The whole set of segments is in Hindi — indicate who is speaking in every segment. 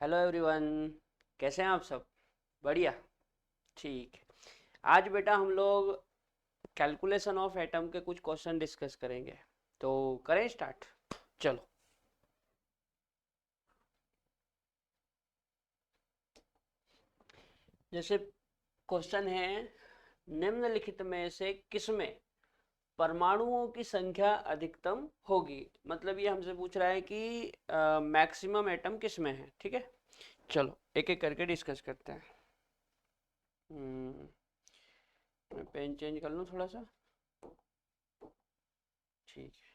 Speaker 1: Hello everyone. कैसे हैं आप सब? बढ़िया। ठीक है। आज बेटा हम लोग कैलकुलेशन ऑफ एटम के कुछ क्वेश्चन डिस्कस करेंगे। तो करें स्टार्ट। चलो। जैसे क्वेश्चन है, निम्नलिखित में से किसमें परमाणुओं की संख्या अधिकतम होगी। मतलब ये हमसे पूछ रहा है कि मैक्सिमम एटम किसमें है। ठीक है, चलो एक एक करके डिस्कस करते हैं। मैं पेन चेंज कर लूँ थोड़ा सा। ठीक है।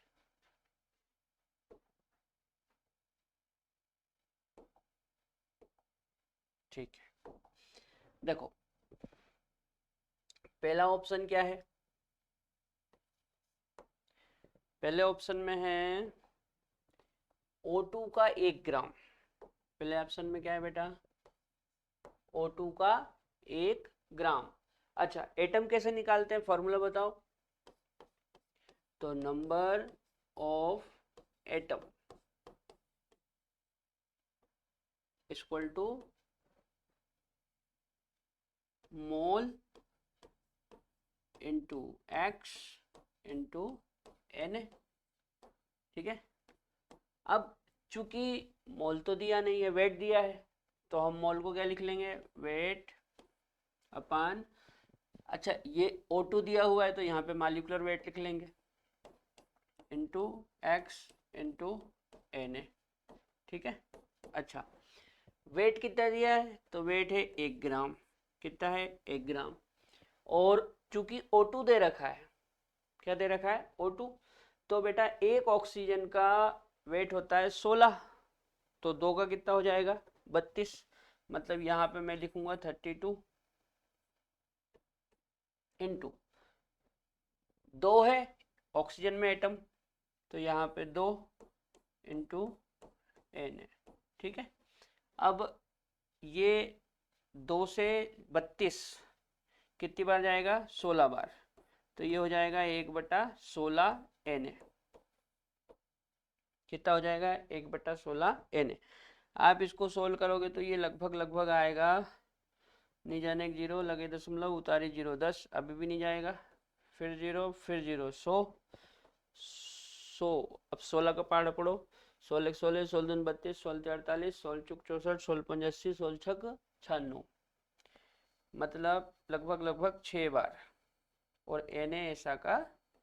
Speaker 1: ठीक है, देखो पहला ऑप्शन क्या है। पहले ऑप्शन में है O2 का 1 ग्राम। पहले ऑप्शन में क्या है बेटा? O2 का 1 ग्राम। अच्छा, एटम कैसे निकालते हैं, फॉर्मूला बताओ। तो number of atom equal to mole into X into N. ठीक है। अब चूंकि मोल तो दिया नहीं है, वेट दिया है, तो हम मोल को क्या लिख लेंगे? वेट अपान, अच्छा ये O2 दिया हुआ है तो यहाँ पे मॉलिक्यूलर वेट लिख लेंगे, into X into N A. ठीक है। अच्छा, वेट कितना दिया है? तो वेट है 1 ग्राम। कितना है? 1 ग्राम। और चूंकि O2 दे रखा है, क्या दे रखा है? O2। तो बेटा एक ऑक्सीजन का वेट होता है 16, तो दो का कितना हो जाएगा? 32। मतलब यहाँ पे मैं लिखूंगा 32 इंटू, दो है ऑक्सीजन में एटम, तो यहाँ पे 2 इंटू एन है। ठीक है। अब ये 2 से 32 कितनी बार जाएगा? 16 बार। तो ये हो जाएगा 1/16 एन। कितना हो जाएगा? 1/16 एन। आप इसको सोल्व करोगे तो ये लगभग लगभग आएगा, नहीं जाने एक जीरो, लगे दशमलव, उतारी जीरो, 10। अभी भी नहीं जाएगा, फिर जीरो, फिर जीरो, 100। अब 16 का पार्ट पढ़ो। 16 16 16 32, 16 48, 16 चुक 64, 16 पंज 80, 16 छक 96। मतलब लगभग लगभग 6 बार। और एन ए ऐसा का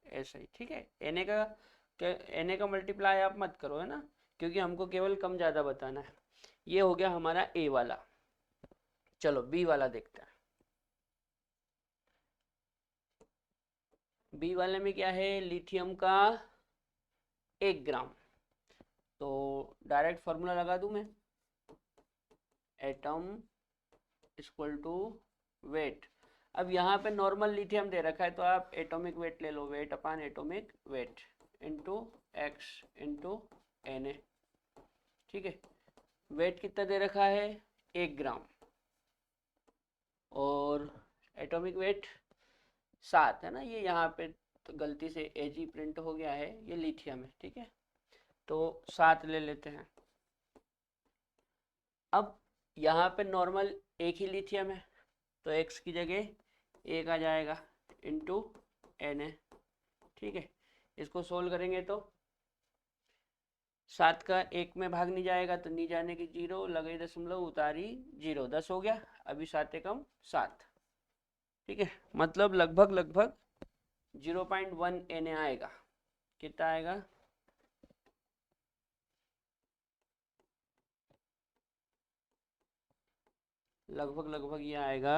Speaker 1: ऐसा ही। ठीक है। एन ए का मल्टीप्लाई आप मत करो, है ना, क्योंकि हमको केवल कम ज़्यादा बताना है। ये हो गया हमारा ए वाला। चलो बी वाला देखते हैं। बी वाले में क्या है? लिथियम का 1 ग्राम। तो डायरेक्ट फॉर्मूला लगा दूं मैं, एटम इक्वल टू वेट। अब यहाँ पे नॉर्मल लिथियम दे रखा है तो आप एटॉमिक वेट ले लो, weight upon atomic weight into X into N A. ठीक है। वेट कितना दे रखा है? 1 ग्राम। और एटॉमिक वेट 7 है ना, ये यहाँ पे तो गलती से एजी प्रिंट हो गया है, ये लिथियम है। ठीक है, तो 7 ले लेते हैं। अब यहाँ पे नॉर्मल एक ही लिथियम है, तो एक्स की जगह एक आ जाएगा इंटू एन है। ठीक है। इसको सोल्व करेंगे तो 7 का 1 में भाग नहीं जाएगा, तो नहीं जाने की जीरो, लगे दशमलव, उतारी जीरो, 10 हो गया। अभी 7 एकम 7। ठीक है। मतलब लगभग लगभग 0.1 एन आएगा। कितना आएगा? लगभग लगभग ये आएगा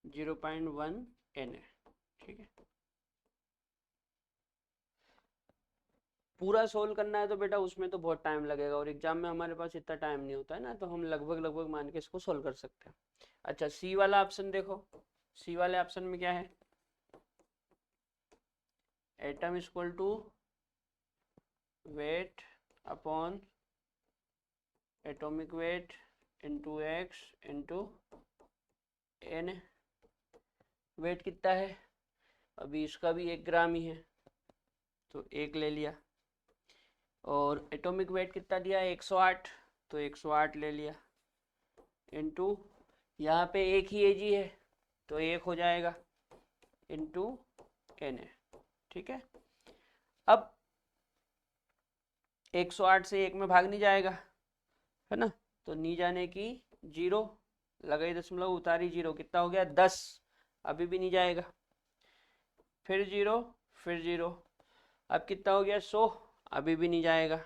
Speaker 1: 0.1 एन। ठीक है। पूरा सोल्व करना है तो बेटा उसमें तो बहुत टाइम लगेगा, और एग्जाम में हमारे पास इतना टाइम नहीं होता है ना, तो हम लगभग लगभग मान के इसको सोल्व कर सकते हैं। अच्छा, सी वाला ऑप्शन देखो। सी वाले ऑप्शन में क्या है? Atom equal to weight upon atomic weight into X into N. Weight कितना है? अभी इसका भी 1 ग्राम ही है, तो 1 ले लिया, और एटॉमिक वेट कितना दिया है 108, तो 108 ले लिया, इनटू यहाँ पे एक ही एज है तो 1 हो जाएगा, इनटू Na। ठीक है, अब 108 से 1 में भाग नहीं जाएगा, है ना, तो नी जाने की 0, लगाई दशमलव उतारी 0, कितना हो गया 10, अभी भी नहीं जाएगा, फिर 0, फिर 0, अब कितना हो गया 100, अभी भी नहीं जाएगा।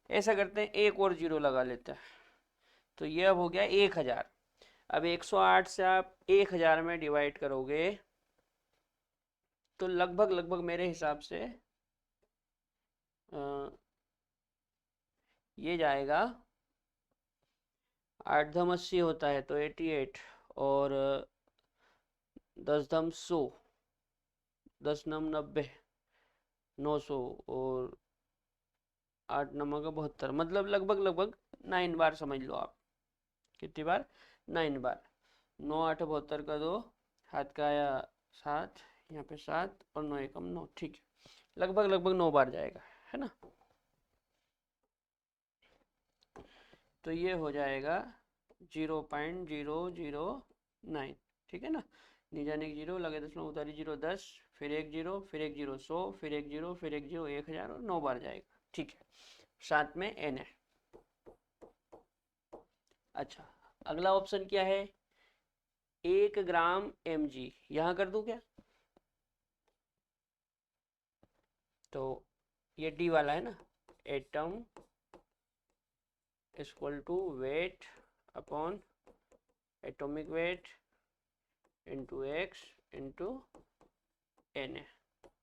Speaker 1: ऐसा करते हैं, एक और 0 लगा लेते हैं, तो ये अब हो गया 1000। अब 108 से आप 1000 में डिवाइड करोगे तो लगभग लगभग मेरे हिसाब से ये जाएगा 8 धम 80 होता है तो 88, और 10 धम 100, 10 नम 90, 900, और 8 नमक 72, मतलब लगभग लगभग 9 बार समझ लो आप। कितनी बार? 9 बार। 9 8 72 का 2, हाथ का आया 7, यहाँ पे 7, और 9 एकम 9, ठीक है, लगभग लगभग 9 बार जाएगा, है ना। तो ये हो जाएगा 0.009, ठीक है ना, नी जाने की 0, लगे दशमलव उतारी 0, 10, फिर 1 0, फिर 1 0 100, फिर 1 0, फिर 1 0 1000, और 9 बार जाएगा, ठीक है, साथ में n है। अच्छा, अगला ऑप्शन क्या है, 1 ग्राम mg, यहां कर दूं क्या, तो ये डी वाला है ना, atom equal to weight upon atomic weight into X into N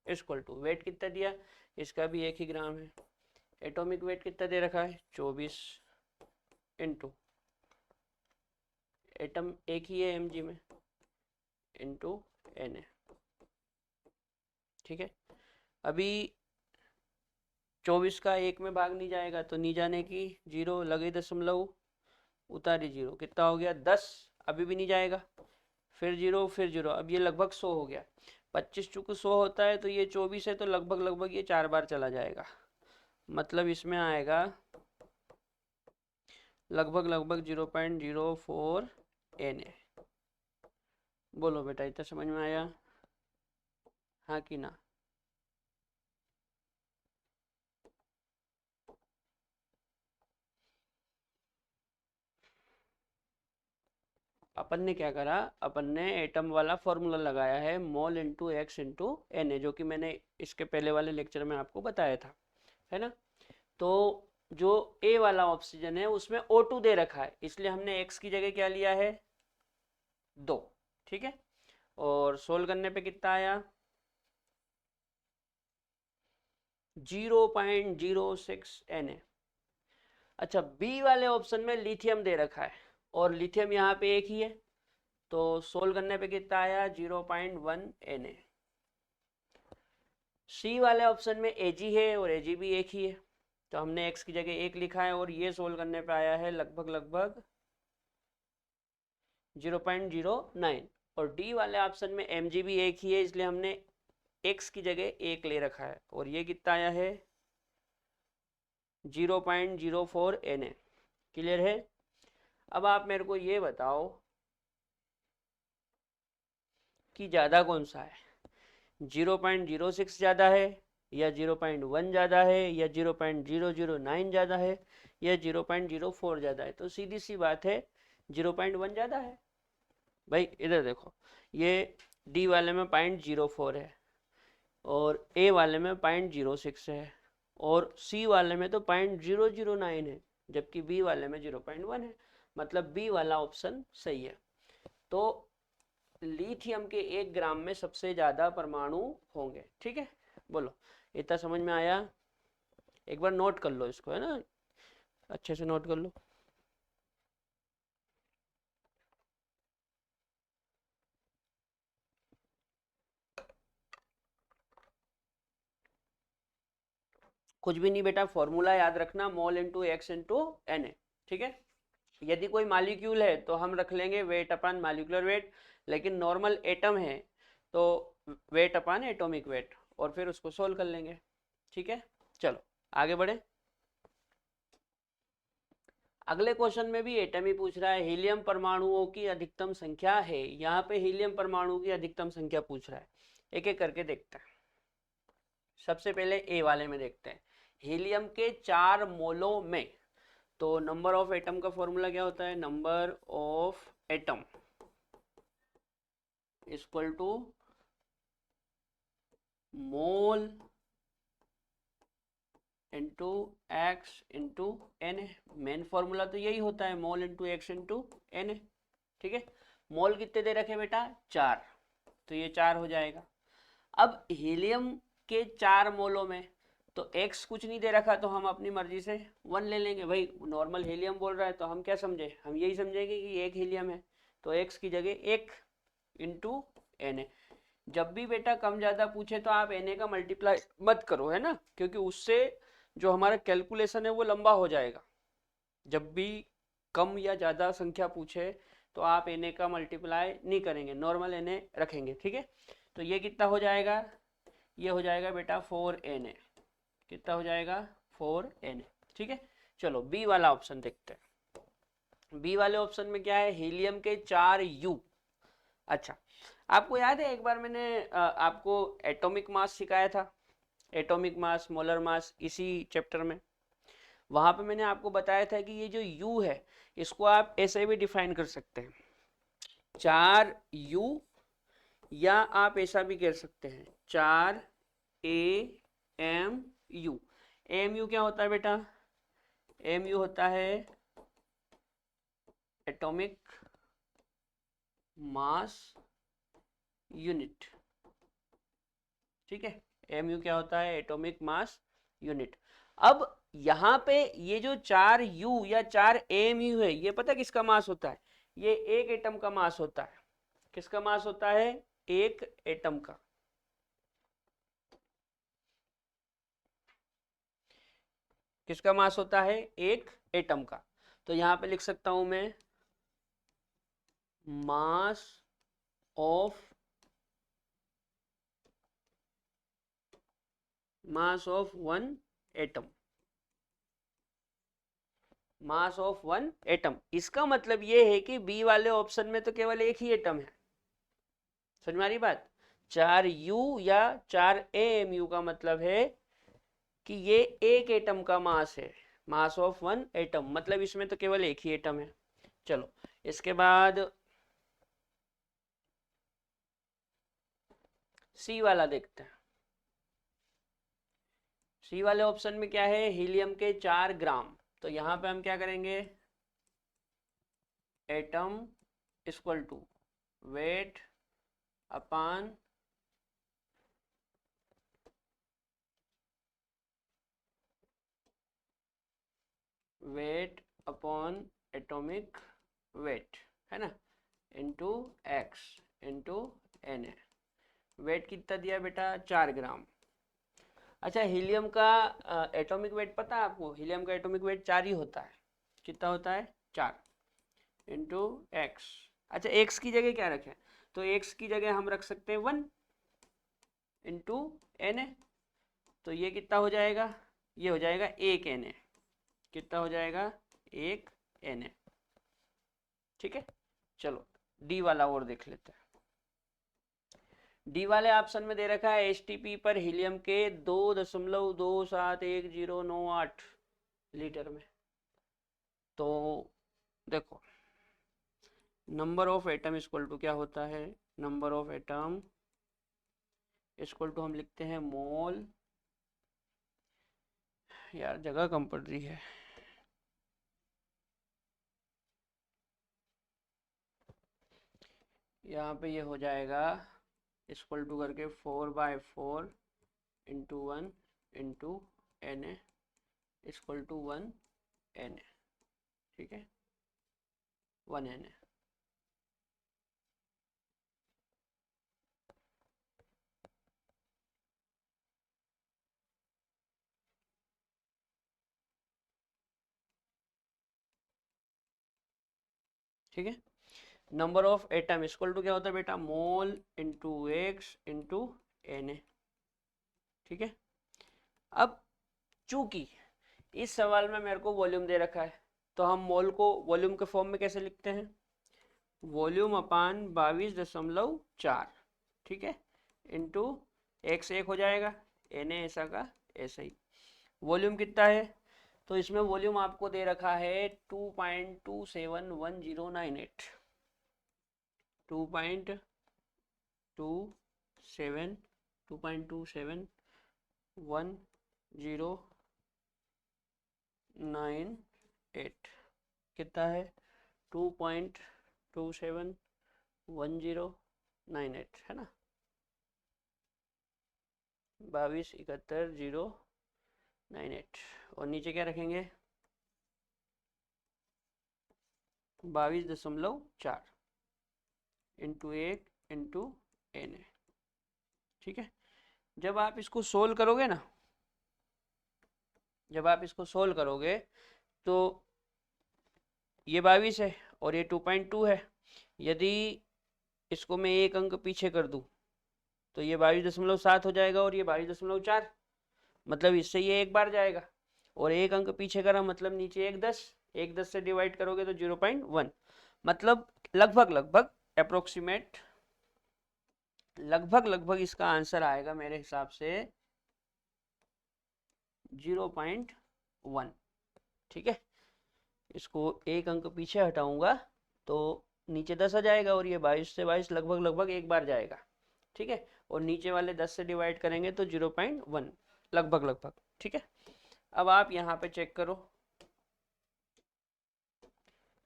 Speaker 1: equal to, weight कितना दिया, इसका भी 1 ही ग्राम है, एटॉमिक वेट कितना दे रखा है 24, इंटू एटम एक ही है mg में, इंटू Na। ठीक है, अभी 24 का 1 में भाग नहीं जाएगा, तो नी जाने की 0, लगे दशमलव उतारी 0, कितना हो गया 10, अभी भी नहीं जाएगा, फिर 0, फिर 0, अब ये लगभग 100 हो गया, 25 चूंकि 100 होता है तो ये 24 है, तो लगभग लगभग ये 4 बार चला जाएगा, मतलब इसमें आएगा लगभग लगभग 0.04 Na। बोलो बेटा, इतना समझ में आया, हाँ कि ना। अपन ने क्या करा, अपन ने एटम वाला फॉर्मूला लगाया है, mole into X into N, जो कि मैंने इसके पहले वाले लेक्चर में आपको बताया था, है ना। तो जो ए वाला ऑक्सीजन है उसमें O2 दे रखा है, इसलिए हमने एक्स की जगह क्या लिया है 2, ठीक है, और सोल्व करने पे कितना आया 0.06 Na। अच्छा, बी वाले ऑप्शन में लिथियम दे रखा है, और लिथियम यहाँ पे एक ही है, तो सोल्व करने पे कितना आया 0.1 Na। सी वाले ऑप्शन में Ag है, और Ag भी एक ही है, तो हमने x की जगह 1 लिखा है, और ये सोल्व करने पे आया है लगभग लगभग 0.09, और डी वाले ऑप्शन में Mg भी एक ही है, इसलिए हमने x की जगह 1 ले रखा है, और ये कितना आया है 0.04 Na। क्लियर है। अब आप मेरे को ये बताओ कि ज़्यादा कौन सा है, 0.06 ज़्यादा है, या 0.1 ज़्यादा है, या 0.009 ज़्यादा है, या 0.04 ज़्यादा है, तो सीधी सी बात है 0.1 ज़्यादा है। भाई इधर देखो, ये डी वाले में 0.04 है, और ए वाले में 0.06 है, और सी वाले में तो 0.009 है, जबकि बी वाले में 0.1 है, मतलब बी वाला ऑप्शन सही है। तो लिथियम के 1 ग्राम में सबसे ज्यादा परमाणु होंगे, ठीक है। बोलो, इतना समझ में आया, एक बार नोट कर लो इसको, है ना, अच्छे से नोट कर लो। कुछ भी नहीं बेटा, फॉर्मूला याद रखना, mole into X into N, ठीक है। यदि कोई मालिक्यूल है तो हम रख लेंगे वेट अपन मालिकुलर वेट, लेकिन नॉर्मल एटम है तो वेट अपन एटॉमिक वेट, और फिर उसको सोल्व कर लेंगे। ठीक है, चलो आगे बढ़े। अगले क्वेश्चन में भी एटम ही पूछ रहा है, हीलियम परमाणुओं की अधिकतम संख्या है। यहाँ पे हीलियम परमाणु की अधिकतम संख्या पूछ रहा है, एक एक करके देखते हैं। सबसे पहले ए वाले में देखते हैं, हीलियम के 4 मोलों में। तो नंबर ऑफ एटम का फॉर्मूला क्या होता है, number of atom equal to mole into X into N है। मेन फॉर्मूला तो यही होता है, mole into X into N है। ठीक है, मोल कितने दे रखे बेटा, 4, तो ये 4 हो जाएगा। अब हीलियम के 4 मोलों में तो एक्स कुछ नहीं दे रखा, तो हम अपनी मर्जी से 1 ले लेंगे। भाई नॉर्मल हीलियम बोल रहा है तो हम क्या समझे, हम यही समझेंगे कि एक हीलियम है, तो एक्स की जगह 1 इंटू एन है। जब भी बेटा कम ज़्यादा पूछे तो आप एन का मल्टीप्लाई मत करो, है ना, क्योंकि उससे जो हमारा कैलकुलेशन है वो लंबा हो जाएगा। जब भी कम या ज़्यादा संख्या पूछे तो आप एन का मल्टीप्लाई नहीं करेंगे, नॉर्मल एन रखेंगे। ठीक है, तो ये कितना हो जाएगा, ये हो जाएगा बेटा 4 कितना हो जाएगा, 4 ठीक है, चलो बी वाला ऑप्शन देखते हैं। बी वाले ऑप्शन में क्या है, हीलियम के 4 यू। अच्छा, आपको याद है एक बार मैंने आपको एटॉमिक मास सिखाया था, एटॉमिक मास, मोलर मास, इसी चैप्टर में। वहां पे मैंने आपको बताया था कि ये जो U है इसको आप ऐसे भी डिफाइन कर सकते हैं, 4U, या आप ऐसा भी कह सकते हैं 4AMU। AMU क्या होता है बेटा, AMU होता है एटॉमिक मास यूनिट। ठीक है, AMU क्या होता है, एटॉमिक मास यूनिट। अब यहाँ पे ये जो 4U या 4AMU है, ये पता किसका मास होता है, ये एक एटम का मास होता है। किसका मास होता है, एक एटम का। किसका मास होता है, एक एटम का। तो यहाँ पे लिख सकता हूं मैं mass of one atom, mass of one atom. इसका मतलब ये है कि बी वाले ऑप्शन में तो केवल एक ही एटम है। समझ में आ रही बात, 4U या 4AMU का मतलब है कि ये एक एटम का मास है, मास ऑफ वन एटम, मतलब इसमें तो केवल एक ही एटम है। चलो इसके बाद सी वाला देखते हैं। सी वाले ऑप्शन में क्या है, हीलियम के 4 ग्राम। तो यहां पे हम क्या करेंगे, atom equal to weight upon weight upon atomic weight, है ना, इंटू एक्स इंटू एन है। वेट कितना दिया बेटा, 4 ग्राम। अच्छा, हीलियम का एटॉमिक वेट पता है आपको, हीलियम का एटॉमिक वेट 4 ही होता है। कितना होता है, 4 इंटू एक्स। अच्छा, एक्स की जगह क्या रखें, तो एक्स की जगह हम रख सकते हैं 1 इंटू एन ए। तो ये कितना हो जाएगा, ये हो जाएगा 1 एन ए। कितना हो जाएगा, 1 एन ए। ठीक है, चलो डी वाला और देख लेते हैं। डी वाले ऑप्शन में दे रखा है एसटीपी पर हीलियम के 2.27108 लीटर में। तो देखो, number of atom equal to क्या होता है, number of atom equal to हम लिखते हैं मोल, यार जगह कम पड़ रही है, यहाँ पे ये हो जाएगा इक्वल टू करके 4/4 into 1 into N A equal to 1 N A. ठीक है, 1 एन ए। ठीक है, number of atom equal to क्या होता है बेटा, mole into X into N A. ठीक है। अब चूंकि इस सवाल में मेरे को वॉल्यूम दे रखा है, तो हम मोल को वॉल्यूम के फॉर्म में कैसे लिखते हैं, वॉल्यूम अपान 22.4, ठीक है, इंटू x एक हो जाएगा, Na ऐसा का ऐसा ही। वॉल्यूम कितना है, तो इसमें वॉल्यूम आपको दे रखा है 2.271098, 2.271098 कितना है, 2.271098 है ना, 2271.098। और नीचे क्या रखेंगे, 22.4 इंटू 1 इंटू Na, ठीक है। जब आप इसको सोल्व करोगे ना, जब आप इसको सोल्व करोगे तो ये 22 है और ये 2.2 है, यदि इसको मैं एक अंक पीछे कर दूं तो ये 22.7 हो जाएगा और ये 22.4, मतलब इससे ये एक बार जाएगा, और एक अंक पीछे करा मतलब नीचे एक 10, एक 10 से डिवाइड करोगे तो 0.1, मतलब लगभग लगभग अप्रोक्सीमेट, लगभग लगभग इसका आंसर आएगा मेरे हिसाब से 0.1, ठीक है। इसको एक अंक पीछे हटाऊंगा तो नीचे 10 आ जाएगा और ये 22 से 22 लगभग लगभग एक बार जाएगा, ठीक है, और नीचे वाले 10 से डिवाइड करेंगे तो 0.1 लगभग लगभग, ठीक है। अब आप यहाँ पे चेक करो,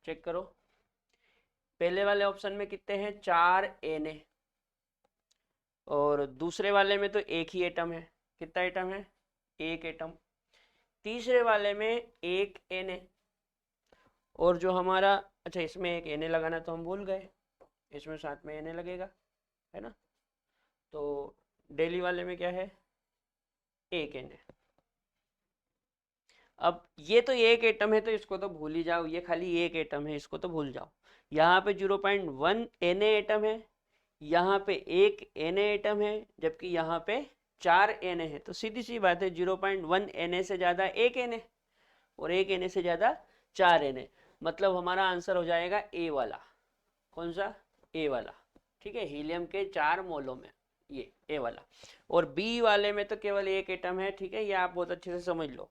Speaker 1: चेक करो, पहले वाले ऑप्शन में कितने हैं, 4 Na, और दूसरे वाले में तो एक ही एटम है, कितना एटम है, एक एटम। तीसरे वाले में एक Na, और जो हमारा, अच्छा इसमें एक Na लगाना तो हम भूल गए, इसमें साथ में Na लगेगा, है ना, तो डेली वाले में क्या है, एक Na। अब ये तो एक एटम है तो इसको तो भूल ही जाओ, ये खाली एक एटम है, इसको तो भूल जाओ। यहाँ पे 0.1 Na एटम है, यहाँ पे एक Na एटम है, जबकि यहाँ पे 4 Na है, तो सीधी सी बात है 0.1 Na से ज्यादा एक Na, और एक Na से ज्यादा 4 Na, मतलब हमारा आंसर हो जाएगा ए वाला। कौन सा, ए वाला, ठीक है, हीलियम के 4 मोलों में ये ए वाला। और बी वाले में तो केवल एक एटम है, ठीक है, ये आप बहुत अच्छे से समझ लो,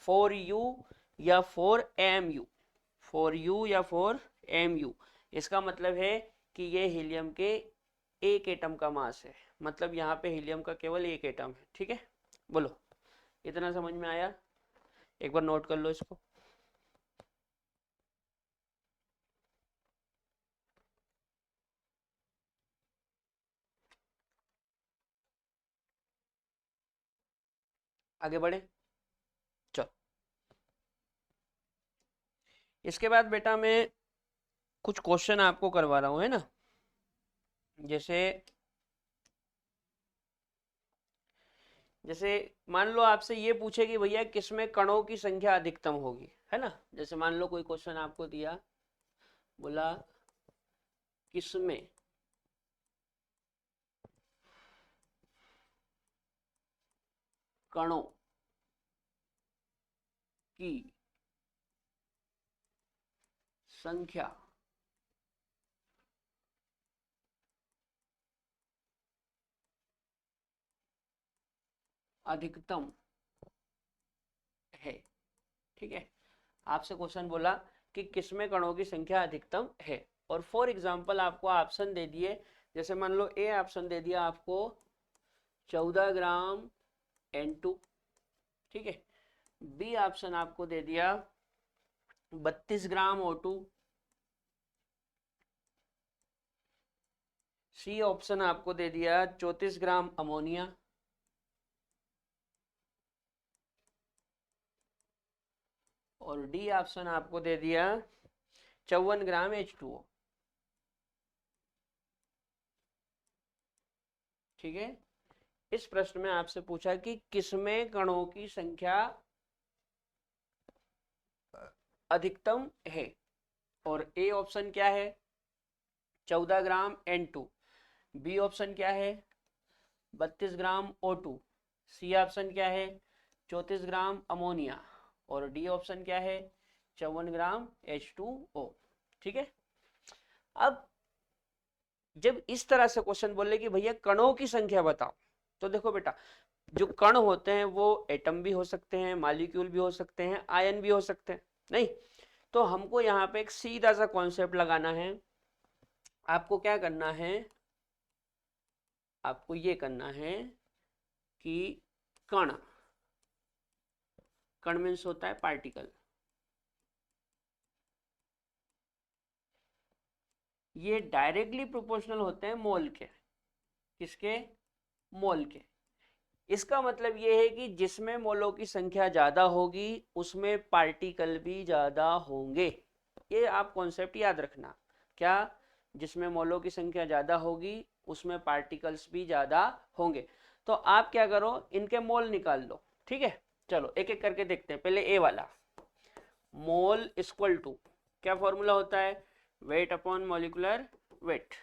Speaker 1: 4U या 4Mu, 4U या 4Mu, इसका मतलब है कि ये हीलियम के एक एटम का मास है, मतलब यहाँ पे हीलियम का केवल एक एटम है, ठीक है। बोलो, इतना समझ में आया, एक बार नोट कर लो इसको। आगे बढ़े, चलो। इसके बाद बेटा मैं कुछ क्वेश्चन आपको करवा रहा हूँ, है ना, जैसे जैसे मान लो आपसे ये पूछे कि भैया किसमें कणों की संख्या अधिकतम होगी, है ना, जैसे मान लो कोई क्वेश्चन आपको दिया, बोला किसमें कणों की संख्या अधिकतम है, ठीक है। आपसे क्वेश्चन बोला कि किसमें कणों की संख्या अधिकतम है, और फॉर एग्जांपल आपको ऑप्शन दे दिए, जैसे मान लो ए ऑप्शन दे दिया आपको 14 ग्राम N2, ठीक है, बी ऑप्शन आपको दे दिया 32 ग्राम O2, सी ऑप्शन आपको दे दिया 34 ग्राम अमोनिया, और डी ऑप्शन आपको दे दिया 54 ग्राम H2O, ठीक है। इस प्रश्न में आपसे पूछा कि किसमें कणों की संख्या अधिकतम है, और ए ऑप्शन क्या है 14 ग्राम N2, बी ऑप्शन क्या है 32 ग्राम O2, सी ऑप्शन क्या है 34 ग्राम अमोनिया, और डी ऑप्शन क्या है 54 ग्राम H2O। ठीक है। अब जब इस तरह से क्वेश्चन बोले कि भैया कणों की संख्या बताओ, तो देखो बेटा जो कण होते हैं वो एटम भी हो सकते हैं, मॉलिक्यूल भी हो सकते हैं, आयन भी हो सकते हैं, नहीं? तो हमको यहाँ पे एक सीधा सा कॉन्सेप्ट लगाना है। आपको क्या करना है, आपको ये करना है कि कण, कण मीन्स होता है पार्टिकल, ये डायरेक्टली प्रोपोर्शनल होते हैं मोल के। किसके? मोल के। इसका मतलब ये है कि जिसमें मोलों की संख्या ज्यादा होगी उसमें पार्टिकल भी ज्यादा होंगे। ये आप कॉन्सेप्ट याद रखना। क्या? जिसमें मोलों की संख्या ज्यादा होगी उसमें पार्टिकल्स भी ज्यादा होंगे। तो आप क्या करो, इनके मोल निकाल लो। ठीक है, चलो एक एक करके देखते हैं। पहले ए वाला, मोल इक्वल टू, क्या फॉर्मूला होता है? Wait upon molecular wait.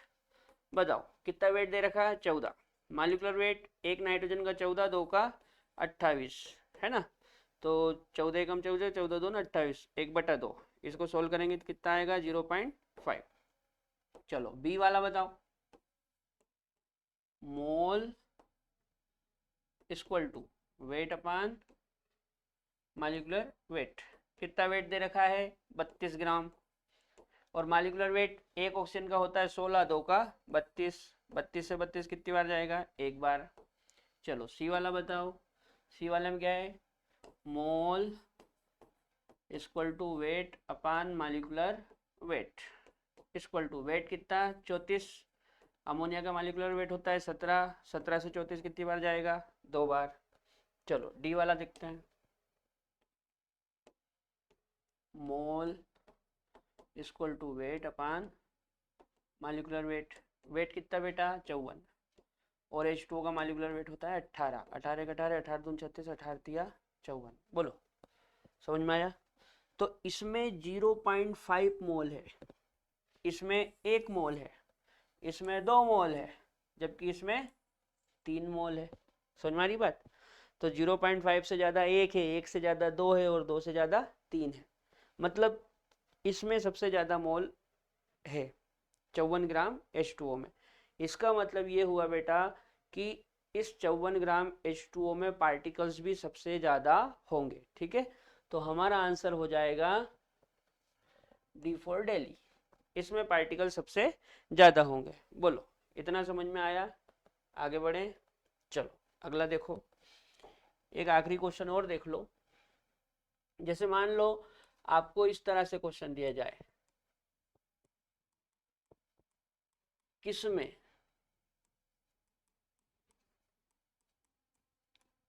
Speaker 1: बताओ कितना वेट दे रखा है? 14। मॉलिक्यूलर वेट, एक नाइट्रोजन का 14, दो का 28, है ना? तो 14 कम 14, 14 दो 28, 1/2। इसको सोल्व करेंगे तो कितना आएगा? 0.5। चलो बी वाला बताओ, mole equal to weight upon molecular weight. कितना वेट दे रखा है? 32 ग्राम। और मॉलिक्यूलर वेट एक ऑक्सीजन का होता है 16, दो का 32, 32 से 32 कितनी बार जाएगा? एक बार। चलो सी वाला बताओ, सी वाले में क्या है? Mole equal to weight upon molecular weight. Equal to weight कितना? 34। अमोनिया का मॉलिक्यूलर वेट होता है 17, 17 से 34 कितनी बार जाएगा? दो बार। चलो डी वाला देखते हैं, mole equal to weight upon molecular weight. Weight कितना बेटा? 54। और H2O का मॉलिक्यूलर वेट होता है 18, 18 का 18, 18 दून 36, 18 तिया 54। बोलो समझ में आया? तो इसमें 0.5 मोल है, इसमें 1 मोल है, इसमें 2 मोल है, जबकि इसमें 3 मोल है। समझ में आ रही बात? तो 0.5 से ज़्यादा 1 है, 1 से ज़्यादा 2 है, और 2 से ज़्यादा 3 है। मतलब इसमें सबसे ज़्यादा मोल है 54 ग्राम H2O में। इसका मतलब ये हुआ बेटा कि इस 54 ग्राम H2O में पार्टिकल्स भी सबसे ज़्यादा होंगे। ठीक है, तो हमारा आंसर हो जाएगा डी फॉर दिल्ली। इसमें पार्टिकल सबसे ज़्यादा होंगे। बोलो इतना समझ में आया? आगे बढ़े। चलो अगला देखो, एक आखिरी क्वेश्चन और देख लो। जैसे मान लो आपको इस तरह से क्वेश्चन दिया जाए, किसमें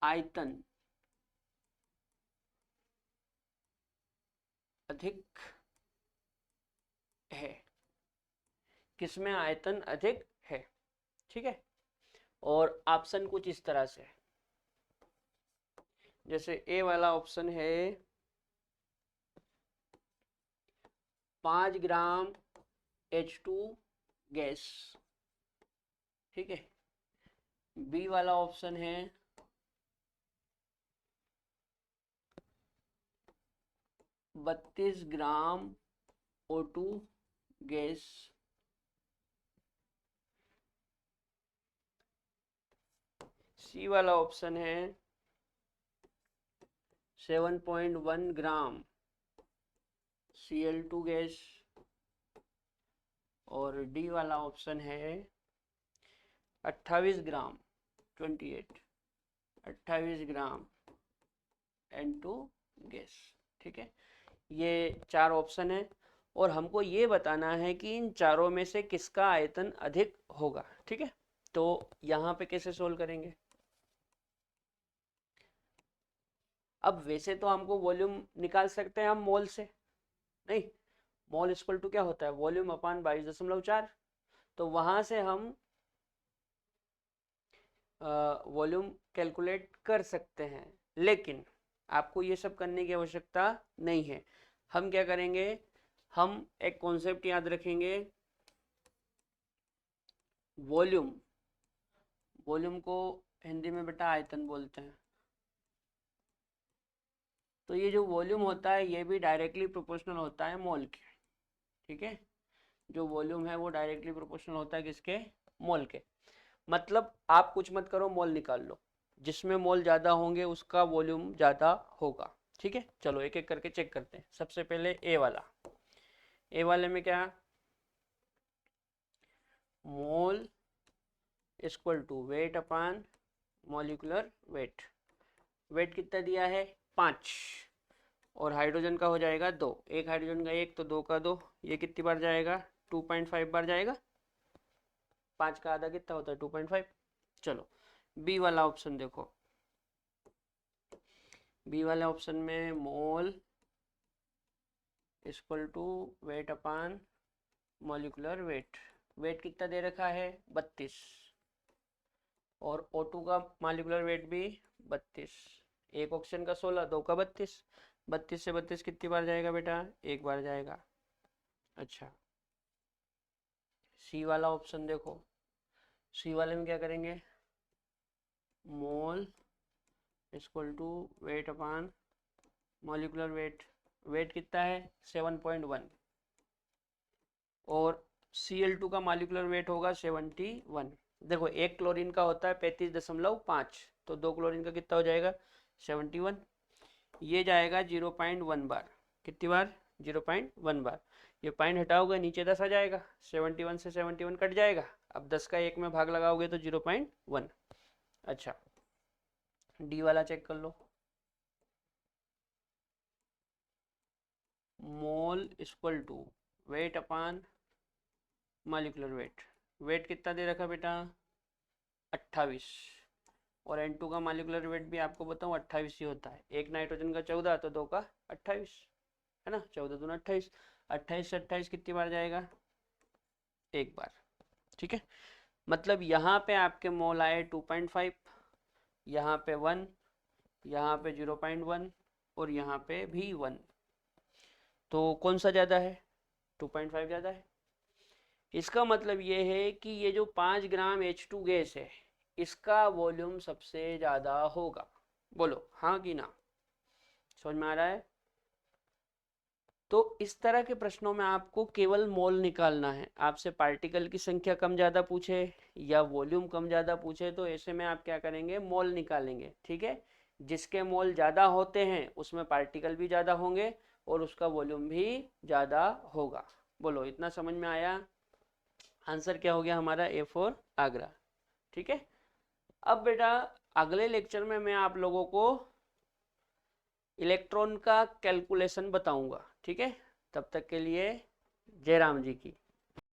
Speaker 1: आयतन अधिक है, किसमें आयतन अधिक है। ठीक है, और ऑप्शन कुछ इस तरह से, जैसे ए वाला ऑप्शन है 5 ग्राम H2 गैस। ठीक है, बी वाला ऑप्शन है 32 ग्राम O2 गैस। सी वाला ऑप्शन है 7.1 ग्राम Cl2 गैस। और डी वाला ऑप्शन है 28 ग्राम 28 28 ग्राम N2 गैस। ठीक है, ये 4 ऑप्शन है, और हमको ये बताना है कि इन चारों में से किसका आयतन अधिक होगा। ठीक है, तो यहाँ पे कैसे सोल्व करेंगे? अब वैसे तो हमको वॉल्यूम निकाल सकते हैं हम मोल से, नहीं? मोल इक्वल टू क्या होता है? वॉल्यूम अपान 22.4। तो वहां से हम वॉल्यूम कैलकुलेट कर सकते हैं, लेकिन आपको ये सब करने की आवश्यकता नहीं है। हम क्या करेंगे, हम एक कॉन्सेप्ट याद रखेंगे, वॉल्यूम, वॉल्यूम को हिंदी में बेटा आयतन बोलते हैं। तो ये जो वॉल्यूम होता है ये भी डायरेक्टली प्रोपोर्शनल होता है मोल के, ठीक है। जो वॉल्यूम है वो डायरेक्टली प्रोपोर्शनल होता है किसके, मोल के। मतलब आप कुछ मत करो, मोल निकाल लो, जिसमें मोल ज़्यादा होंगे उसका वॉल्यूम ज़्यादा होगा, ठीक है। चलो एक एक करके चेक करते हैं। सबसे पहले ए वाला, ए वाले में क्या, mole equal to weight upon molecular weight. Weight कितना दिया है 5, और हाइड्रोजन का हो जाएगा 2, एक हाइड्रोजन का 1 तो 2 का 2, ये कितनी बार जाएगा 2.5 बार जाएगा। 5 का आधा कितना होता है 2.5। चलो बी वाला ऑप्शन देखो, बी वाले ऑप्शन में mole equal to weight upon molecular weight. Weight कितना दे रखा है 32, और O2 का मॉलिक्यूलर वेट भी 32, एक ऑक्सीजन का 16, 2 का 32, 32 से 32 कितनी बार जाएगा बेटा, एक बार जाएगा। अच्छा सी वाला ऑप्शन देखो, सी वाले में क्या करेंगे, mole equal to weight upon molecular weight. Weight कितना है 7.1, और Cl2 का मॉलिक्यूलर वेट होगा 71। देखो एक क्लोरीन का होता है 35.5, तो 2 क्लोरीन का कितना हो जाएगा 71। ये जाएगा 0.1 बार, कितनी बार 0.1 बार। ये पॉइंट हटाओगे नीचे 10 आ जाएगा, 71 से 71 कट जाएगा। अब 10 का 1 में भाग लगाओगे तो 0.1। अच्छा डी वाला चेक कर लो, mole equal to weight upon molecular weight. Weight कितना दे रखा बेटा 28, और N2 का मॉलिक्यूलर वेट भी आपको बताऊं 28 ही होता है। एक नाइट्रोजन का 14 तो 2 का 28, है ना, 14 दूना 28, 28 से 28 कितनी बार जाएगा, एक बार, ठीक है। मतलब यहाँ पे आपके मोल आए 2.5, यहाँ पे 1, यहाँ पे 0.1, और यहाँ पे भी 1। तो कौन सा ज़्यादा है 2.5 ज़्यादा है। इसका मतलब ये है कि ये जो 5 ग्राम H2 गैस है इसका वॉल्यूम सबसे ज़्यादा होगा। बोलो हाँ कि ना, समझ में आ रहा है। तो इस तरह के प्रश्नों में आपको केवल मोल निकालना है। आपसे पार्टिकल की संख्या कम ज़्यादा पूछे या वॉल्यूम कम ज़्यादा पूछे तो ऐसे में आप क्या करेंगे, मोल निकालेंगे, ठीक है। जिसके मोल ज़्यादा होते हैं उसमें पार्टिकल भी ज़्यादा होंगे और उसका वॉल्यूम भी ज़्यादा होगा। बोलो इतना समझ में आया। आंसर क्या हो गया हमारा A4 आगरा, ठीक है। अब बेटा अगले लेक्चर में मैं आप लोगों को इलेक्ट्रॉन का कैलकुलेशन बताऊंगा, ठीक है। तब तक के लिए जय राम जी की।